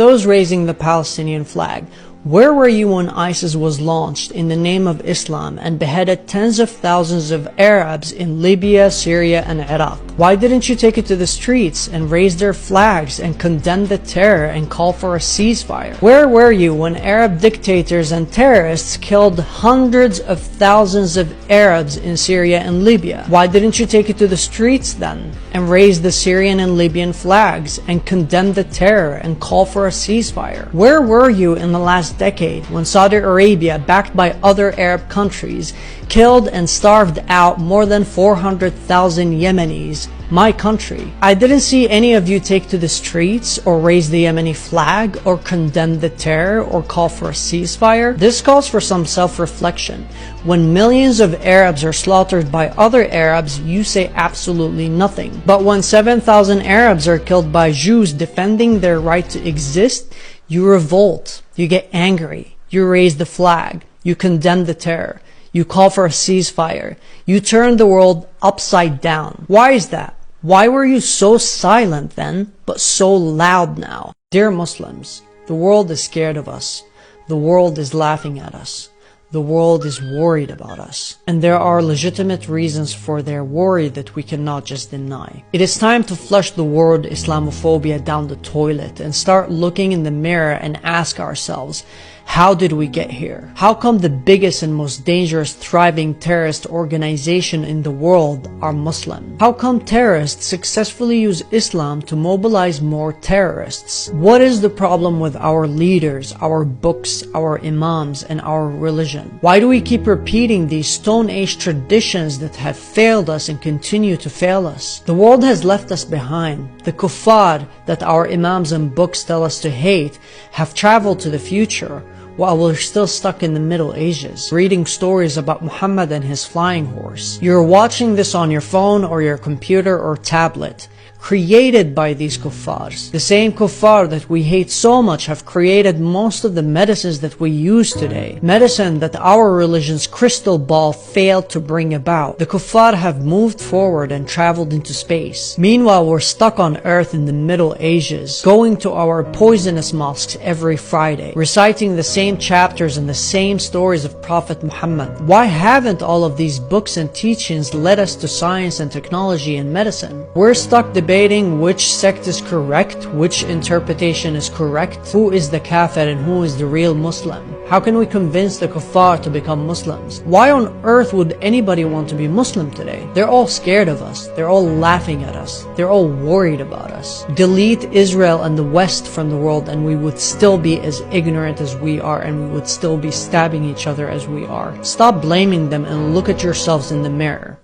those raising the Palestinian flag, where were you when ISIS was launched in the name of Islam and beheaded tens of thousands of Arabs in Libya, Syria, and Iraq? Why didn't you take it to the streets and raise their flags and condemn the terror and call for a ceasefire? Where were you when Arab dictators and terrorists killed hundreds of thousands of Arabs in Syria and Libya? Why didn't you take it to the streets then and raise the Syrian and Libyan flags and condemn the terror and call for a ceasefire? Where were you in the last decade when Saudi Arabia, backed by other Arab countries, killed and starved out more than 400,000 Yemenis, my country? I didn't see any of you take to the streets or raise the Yemeni flag or condemn the terror or call for a ceasefire. This calls for some self-reflection. When millions of Arabs are slaughtered by other Arabs, you say absolutely nothing. But when 7,000 Arabs are killed by Jews defending their right to exist, you revolt, you get angry, you raise the flag, you condemn the terror, you call for a ceasefire, you turn the world upside down. Why is that? Why were you so silent then, but so loud now? Dear Muslims, the world is scared of us. The world is laughing at us. The world is worried about us. And there are legitimate reasons for their worry that we cannot just deny. It is time to flush the word Islamophobia down the toilet and start looking in the mirror and ask ourselves, how did we get here? How come the biggest and most dangerous thriving terrorist organization in the world are Muslim? How come terrorists successfully use Islam to mobilize more terrorists? What is the problem with our leaders, our books, our imams, and our religion? Why do we keep repeating these Stone Age traditions that have failed us and continue to fail us? The world has left us behind. The kuffar that our imams and books tell us to hate have traveled to the future, while we're still stuck in the Middle Ages, reading stories about Muhammad and his flying horse. You're watching this on your phone or your computer or tablet, created by these kuffars. The same kuffar that we hate so much have created most of the medicines that we use today. Medicine that our religion's crystal ball failed to bring about. The kuffar have moved forward and traveled into space. Meanwhile, we're stuck on earth in the Middle Ages, going to our poisonous mosques every Friday, reciting the same chapters and the same stories of Prophet Muhammad. Why haven't all of these books and teachings led us to science and technology and medicine? We're stuck debating which sect is correct, which interpretation is correct, who is the kafir and who is the real Muslim. How can we convince the kuffar to become Muslims? Why on earth would anybody want to be Muslim today? They're all scared of us. They're all laughing at us. They're all worried about us. Delete Israel and the West from the world and we would still be as ignorant as we are, and we would still be stabbing each other as we are. Stop blaming them and look at yourselves in the mirror.